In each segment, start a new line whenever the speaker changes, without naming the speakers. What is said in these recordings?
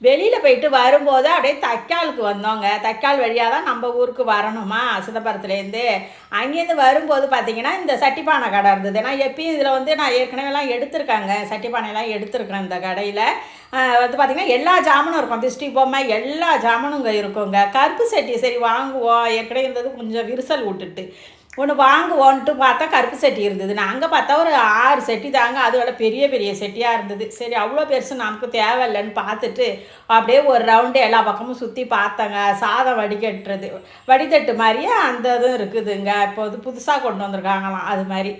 வெளியில் போயிட்டு வரும்போது அப்படியே தைக்காலுக்கு வந்தோங்க. தைக்கால் வழியாக தான் நம்ம ஊருக்கு வரணுமா சிதம்பரத்துலேருந்து. அங்கேருந்து வரும்போது பார்த்திங்கன்னா இந்த சட்டிப்பானை கடை இருந்தது. நான் எப்பயும் இதில் வந்து நான் ஏற்கனவேலாம் எடுத்திருக்காங்க, சட்டிப்பானையெல்லாம் எடுத்துருக்குறேன் இந்த கடையில். வந்து பார்த்திங்கன்னா எல்லா ஜாமனும் இருக்கும், திருஷ்டி பொம்மை எல்லா ஜாமனும் இங்கே இருக்குங்க. கருப்பு சட்டி சரி வாங்குவோம், ஏற்கனவே இருந்தது கொஞ்சம் விரிசல் விட்டுட்டு ஒன்று வாங்குவோன்ட்டு பார்த்தா கருப்பு சட்டி இருந்தது. நான் அங்கே பார்த்தா ஒரு 6 செட்டி தாங்க, அதோட பெரிய பெரிய செட்டியாக இருந்தது. சரி அவ்வளோ பெருசு நமக்கு தேவையில்லைன்னு பார்த்துட்டு அப்படியே ஒரு ரவுண்டு எல்லா பக்கமும் சுற்றி பார்த்தேங்க. சாதம் வடிகட்டுறது வடித்தட்டு மாதிரியே அந்த இதுவும் இருக்குதுங்க. இப்போ புதுசாக கொண்டு வந்திருக்காங்களாம், அது மாதிரி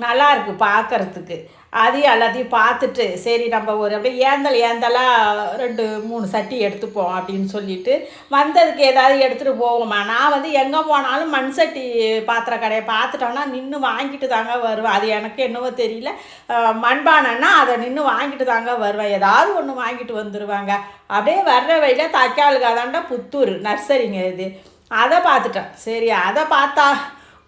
நல்லா இருக்குது பார்க்குறதுக்கு. அதையும் எல்லாத்தையும் பார்த்துட்டு சரி நம்ம ஒரு அப்படியே ஏந்தலாக 2-3 சட்டி எடுத்துப்போம் அப்படின்னு சொல்லிட்டு வந்ததுக்கு ஏதாவது எடுத்துகிட்டு போவோம்மா. நான் வந்து எங்கே போனாலும் மண் சட்டி பாத்திர கடையை பார்த்துட்டோன்னா நின்று வாங்கிட்டு தாங்க வருவேன். அது எனக்கு என்னவோ தெரியல, மண்பானைன்னா அதை நின்று வாங்கிட்டு தாங்க வருவேன். ஏதாவது ஒன்று வாங்கிட்டு வந்துடுவாங்க. அப்படியே வர்ற வழியில் தைக்காலுக்காதாண்டா புத்தூர் நர்சரிங்க இது, அதை பார்த்துட்டேன். சரி அதை பார்த்தா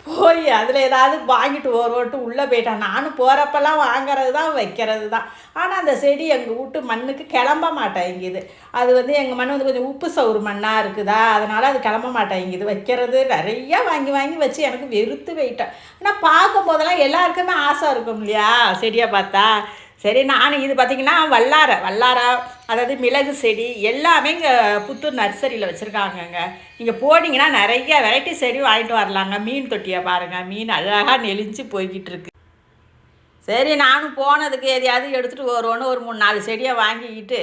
போய் அதில் ஏதாவது வாங்கிட்டு வருவோன்ட்டு உள்ளே போயிட்டான். நானும் போகிறப்பெல்லாம் வாங்கிறது தான் வைக்கிறது தான். ஆனால் அந்த செடி எங்கள் வீட்டு மண்ணுக்கு கிளம்ப மாட்டேங்குது. அது வந்து எங்கள் மண் வந்து கொஞ்சம் உப்பு சவுறு மண்ணாக இருக்குதா, அதனால் அது கிளம்ப மாட்டேங்குது. வைக்கிறது நிறையா வாங்கி வாங்கி வச்சு எனக்கு வெறுத்து போயிட்டேன். ஆனால் பார்க்கும் போதெல்லாம் எல்லாருக்குமே ஆசை இருக்கும் இல்லையா செடியை பார்த்தா. சரி நான் இது பார்த்திங்கன்னா வல்லாரை அதாவது மிளகு செடி எல்லாமே இங்கே புத்தூர் நர்சரியில் வச்சுருக்காங்கங்க. நீங்கள் போனீங்கன்னா நிறைய வெரைட்டி செடி வாங்கிட்டு வரலாங்க. மீன் தொட்டியை பாருங்கள், மீன் அழகாக நெளிஞ்சு போய்கிட்டு இருக்கு. சரி நானும் போனதுக்கு எதையாவது எடுத்துகிட்டு வருவோன்னு ஒரு 3-4 செடியை வாங்கிக்கிட்டு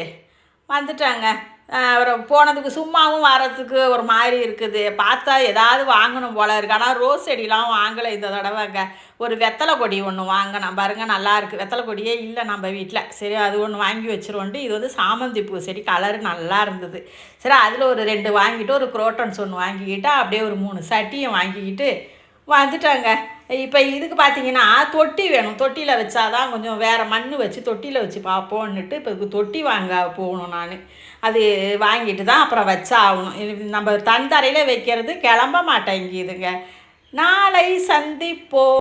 வந்துட்டாங்க. அப்புறம் போனதுக்கு சும்மாவும் வரத்துக்கு ஒரு மாதிரி இருக்குது. பார்த்தா ஏதாவது வாங்கணும் போல இருக்குது. ஆனால் ரோஸ் செடிலாம் வாங்கலை இந்த தடவைங்க. ஒரு வெத்தலை கொடி ஒன்று வாங்கினேன் பாருங்கள், நல்லாயிருக்கு. வெத்தலை கொடியே இல்லை நம்ம வீட்டில். சரி அது ஒன்று வாங்கி வச்சுருவோன்ட்டு. இது வந்து சாமந்தி பூ செடி, கலரு நல்லா இருந்தது. சரி அதில் ஒரு 2 வாங்கிட்டு ஒரு குரோட்டன்ஸ் ஒன்று வாங்கிக்கிட்டு அப்படியே ஒரு 3 சட்டியை வாங்கிக்கிட்டு வந்துட்டாங்க. இப்போ இதுக்கு பார்த்தீங்கன்னா தொட்டி வேணும். தொட்டியில் வச்சாதான் கொஞ்சம் வேறு மண் வச்சு தொட்டியில் வச்சு பார்ப்போன்னுட்டு இப்போ இதுக்கு தொட்டி வாங்க போகணும் நான். அது வாங்கிட்டு தான் அப்புறம் வச்சா ஆகணும். நம்ம தரையில் வைக்கிறது கிளம்ப மாட்டேங்குதுங்க. நாளை சந்திப்போம்.